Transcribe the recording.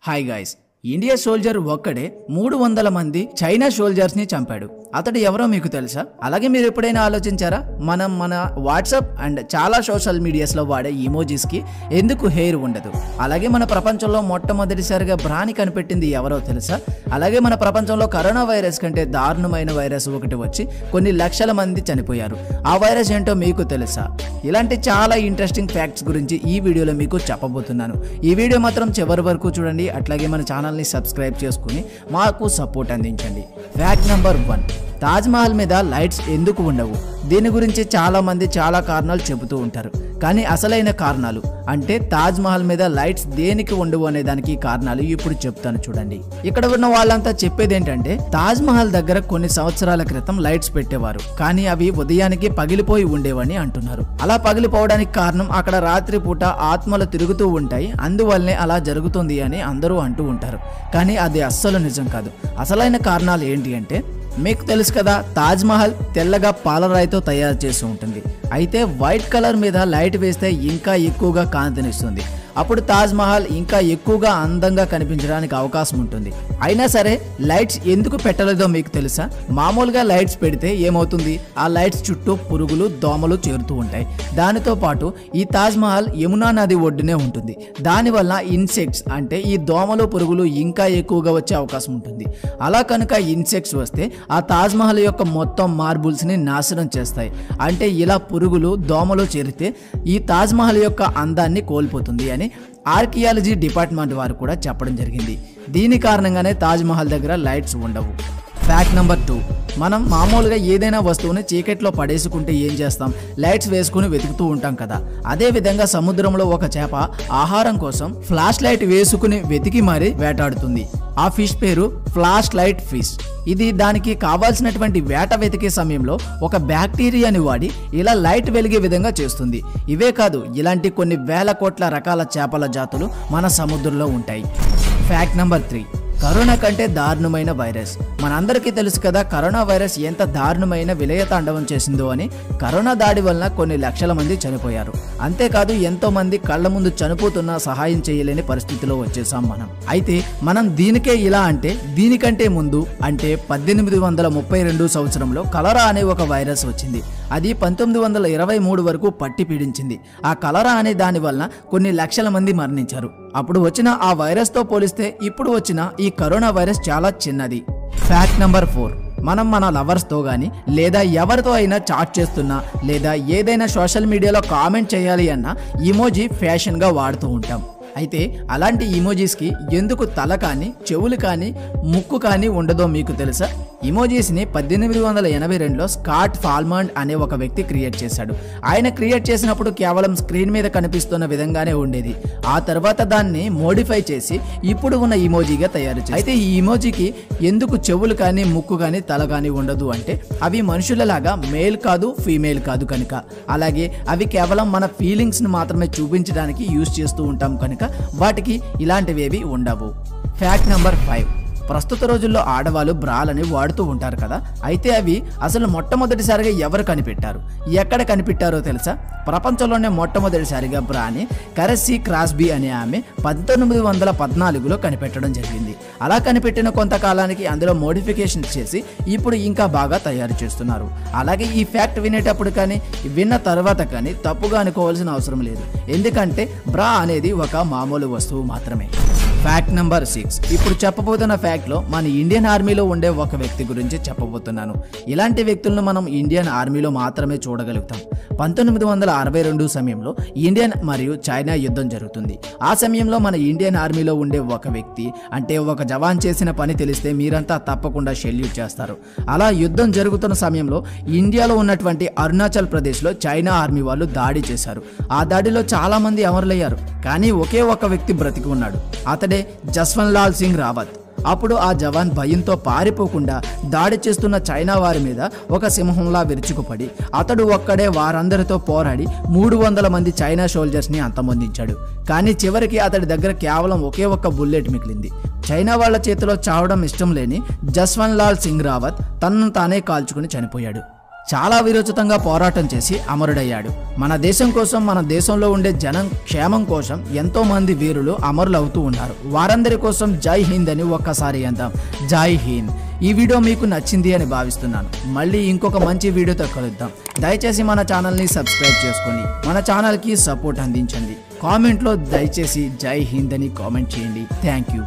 Hi guys, India soldier ఒక్కడే 300 మంది China soldiers ని చంపాడు. అతడు ఎవరో మీకు తెలుసా? అలాగే మీరు ఎప్పుడైనా ఆలోచించారా, మన వాట్సాప్ అండ్ చాలా సోషల్ మీడియాస్లో వాడే ఇమోజీస్ కి ఎందుకు హెయిర్ ఉండదు? అలాగే మన ప్రపంచంలో మొట్టమొదటిసారిగా బ్రాని కనిపెట్టింది ఎవరో తెలుసా? అలాగే మన ప్రపంచంలో కరోనా వైరస్ కంటే దారుణమైన వైరస్ ఒకటి వచ్చి కొన్ని లక్షల మంది చనిపోయారు. ఆ వైరస్ ఏంటో మీకు తెలుసా? ఇలాంటి చాలా ఇంట్రెస్టింగ్ ఫ్యాక్ట్స్ గురించి ఈ వీడియోలో మీకు చెప్పబోతున్నాను. ఈ వీడియో మాత్రం చివరి వరకు చూడండి. అట్లాగే మన ఛానల్ని సబ్స్క్రైబ్ చేసుకుని మాకు సపోర్ట్ అందించండి. ఫ్యాక్ట్ నెంబర్ 1, తాజ్మహల్ మీద లైట్స్ ఎందుకు ఉండవు? దీని గురించి చాలా మంది చాలా కారణాలు చెబుతూ ఉంటారు. కానీ అసలైన కారణాలు అంటే తాజ్మహల్ మీద లైట్స్ దేనికి ఉండవు అనే దానికి కారణాలు ఇప్పుడు చెప్తాను చూడండి. ఇక్కడ ఉన్న వాళ్ళంతా చెప్పేది ఏంటంటే, తాజ్మహల్ దగ్గర కొన్ని సంవత్సరాల క్రితం లైట్స్ పెట్టేవారు, కానీ అవి ఉదయానికి పగిలిపోయి ఉండేవని అంటున్నారు. అలా పగిలిపోవడానికి కారణం అక్కడ రాత్రి పూట ఆత్మలు తిరుగుతూ ఉంటాయి, అందువల్లనే అలా జరుగుతుంది అని అందరూ అంటూ ఉంటారు. కానీ అది అస్సలు నిజం కాదు. అసలైన కారణాలు ఏంటి అంటే, మీకు తెలుసు కదా, తాజ్మహల్ తెల్లగా పాలరాయితో తయారు చేసి ఉంటుంది. అయితే వైట్ కలర్ మీద లైట్ వేస్తే ఇంకా ఎక్కువగా కాంతినిస్తుంది. అప్పుడు తాజ్మహల్ ఇంకా ఎక్కువగా అందంగా కనిపించడానికి అవకాశం ఉంటుంది. అయినా సరే లైట్స్ ఎందుకు పెట్టలేదో మీకు తెలుసా? మామూలుగా లైట్స్ పెడితే ఏమవుతుంది? ఆ లైట్స్ చుట్టూ పురుగులు, దోమలు చేరుతూ ఉంటాయి. దానితో పాటు ఈ తాజ్మహల్ యమునా నది ఒడ్డునే ఉంటుంది. దానివల్ల ఇన్సెక్ట్స్ అంటే ఈ దోమలు, పురుగులు ఇంకా ఎక్కువగా వచ్చే అవకాశం ఉంటుంది. అలా కనుక ఇన్సెక్ట్స్ వస్తే ఆ తాజ్మహల్ యొక్క మొత్తం మార్బుల్స్ని నాశనం చేస్తాయి. అంటే ఇలా పురుగులు, దోమలు చేరితే ఈ తాజ్మహల్ యొక్క అందాన్ని కోల్పోతుంది అని ఆర్కియాలజీ డిపార్ట్మెంట్ వారు కూడా చెప్పడం జరిగింది. దీని కారణంగానే తాజ్మహల్ దగ్గర లైట్స్ ఉండవు. ఫ్యాక్ట్ నెంబర్ 2, మనం మామూలుగా ఏదైనా వస్తువుని చీకట్లో పడేసుకుంటే ఏం చేస్తాం? లైట్స్ వేసుకుని వెతుకుతూ ఉంటాం కదా. అదే విధంగా సముద్రంలో ఒక చేప ఆహారం కోసం ఫ్లాష్ లైట్ వేసుకుని వెతికి మరీ వేటాడుతుంది. ఆ ఫిష్ పేరు ఫ్లాష్ లైట్ ఫిష్. ఇది దానికి కావాల్సినటువంటి వేట వెతికే సమయంలో ఒక బ్యాక్టీరియాని వాడి ఇలా లైట్ వెలిగే విధంగా చేస్తుంది. ఇవే కాదు, ఇలాంటి కొన్ని వేల కోట్ల రకాల చేపల జాతులు మన సముద్రంలో ఉంటాయి. ఫ్యాక్ట్ నెంబర్ 3, కరోనా కంటే దారుణమైన వైరస్. మనందరికీ తెలుసు కదా, కరోనా వైరస్ ఎంత దారుణమైన విలయతాండవం చేసిందో అని. కరోనా దాడి వలన కొన్ని లక్షల మంది చనిపోయారు. అంతేకాదు, ఎంతో మంది కళ్ళ ముందు చనిపోతున్నా సహాయం చేయలేని పరిస్థితిలో వచ్చేసాం మనం. అయితే మనం దీనికే ఇలా అంటే, దీనికంటే ముందు అంటే 1832 సంవత్సరంలో కలరా అనే ఒక వైరస్ వచ్చింది. అది 1923 వరకు పట్టి పీడించింది. ఆ కలరా అనే దాని వలన కొన్ని లక్షల మంది మరణించారు. అప్పుడు వచ్చిన ఆ వైరస్ తో పోలిస్తే ఇప్పుడు వచ్చిన ఈ కరోనా వైరస్ చాలా చిన్నది. ఫ్యాక్ట్ నెంబర్ 4, మనం మన లవర్స్తో కానీ లేదా ఎవరితో అయినా చాట్ చేస్తున్నా లేదా ఏదైనా సోషల్ మీడియాలో కామెంట్ చేయాలి అన్నా ఇమోజీ ఫ్యాషన్గా వాడుతూ ఉంటాం. అయితే అలాంటి ఇమోజీస్కి ఎందుకు తల కానీ, చెవులు కానీ, ముక్కు కానీ ఉండదో మీకు తెలుసా? ఇమోజీస్ని 1882లో స్కాట్ ఫాల్మండ్ అనే ఒక వ్యక్తి క్రియేట్ చేశాడు. ఆయన క్రియేట్ చేసినప్పుడు కేవలం స్క్రీన్ మీద కనిపిస్తున్న విధంగానే ఉండేది. ఆ తర్వాత దాన్ని మోడిఫై చేసి ఇప్పుడు ఉన్న ఇమోజీగా తయారు చేశారు. అయితే ఈ ఇమోజీకి ఎందుకు చెవులు కానీ, ముక్కు కానీ, తల కానీ ఉండదు అంటే, అవి మనుషులలాగా మేల్ కాదు, ఫీమేల్ కాదు కనుక. అలాగే అవి కేవలం మన ఫీలింగ్స్ని మాత్రమే చూపించడానికి యూజ్ చేస్తూ ఉంటాం కనుక వాటికి ఇలాంటివేవి ఉండవు. ఫ్యాక్ట్ నెంబర్ 5, ప్రస్తుత రోజుల్లో ఆడవాళ్ళు బ్రాలని వాడుతూ ఉంటారు కదా. అయితే అవి అసలు మొట్టమొదటిసారిగా ఎవరు కనిపెట్టారు? ఎక్కడ కనిపెట్టారో తెలుసా? ప్రపంచంలోనే మొట్టమొదటిసారిగా బ్రాని కరెస్సీ క్రాస్బీ అనే ఆమె 1914లో కనిపెట్టడం జరిగింది. అలా కనిపెట్టిన కొంతకాలానికి అందులో మోడిఫికేషన్ చేసి ఇప్పుడు ఇంకా బాగా తయారు చేస్తున్నారు. అలాగే ఈ ఫ్యాక్ట్ వినేటప్పుడు కానీ, విన్న తర్వాత కానీ తప్పుగా అనుకోవాల్సిన అవసరం లేదు. ఎందుకంటే బ్రా అనేది ఒక మామూలు వస్తువు మాత్రమే. ఫ్యాక్ట్ నెంబర్ 6, ఇప్పుడు చెప్పబోతున్న ఫ్యాక్ట్లో మన ఇండియన్ ఆర్మీలో ఉండే ఒక వ్యక్తి గురించి చెప్పబోతున్నాను. ఇలాంటి వ్యక్తులను మనం ఇండియన్ ఆర్మీలో మాత్రమే చూడగలుగుతాం. 1962 సమయంలో ఇండియన్ మరియు చైనా యుద్ధం జరుగుతుంది. ఆ సమయంలో మన ఇండియన్ ఆర్మీలో ఉండే ఒక వ్యక్తి అంటే ఒక జవాన్ చేసిన పని తెలిస్తే మీరంతా తప్పకుండా సెల్యూట్ చేస్తారు. అలా యుద్ధం జరుగుతున్న సమయంలో ఇండియాలో ఉన్నటువంటి అరుణాచల్ ప్రదేశ్లో చైనా ఆర్మీ వాళ్ళు దాడి చేశారు. ఆ దాడిలో చాలా మంది అమరులయ్యారు. కానీ ఒకే ఒక వ్యక్తి బ్రతికి ఉన్నాడు. అతడే జస్వంత్ సింగ్ రావత్. అప్పుడు ఆ జవాన్ భయంతో పారిపోకుండా దాడి చేస్తున్న చైనా వారి మీద ఒక సింహంలా విరుచుకుపడి అతడు ఒక్కడే వారందరితో పోరాడి 300 మంది చైనా సోల్జర్స్ని అంతమొందించాడు. కానీ చివరికి అతడి దగ్గర కేవలం ఒకే ఒక్క బుల్లెట్ మిగిలింది. చైనా వాళ్ళ చేతిలో చావడం ఇష్టం లేని జస్వంత్ సింగ్ రావత్ తనను తానే కాల్చుకుని చనిపోయాడు. చాలా విరోచితంగా పోరాటం చేసి అమరుడయ్యాడు. మన దేశం కోసం, మన దేశంలో ఉండే జనం క్షేమం కోసం ఎంతో మంది వీరులు అమరులు అవుతూ ఉన్నారు. వారందరి కోసం జై హింద్ అని ఒక్కసారి అందాం. జై హింద్. ఈ వీడియో మీకు నచ్చింది అని భావిస్తున్నాను. మళ్ళీ ఇంకొక మంచి వీడియోతో కలుద్దాం. దయచేసి మన ఛానల్ని సబ్స్క్రైబ్ చేసుకొని మన ఛానల్కి సపోర్ట్ అందించండి. కామెంట్లో దయచేసి జై హింద్ అని కామెంట్ చేయండి. Thank you.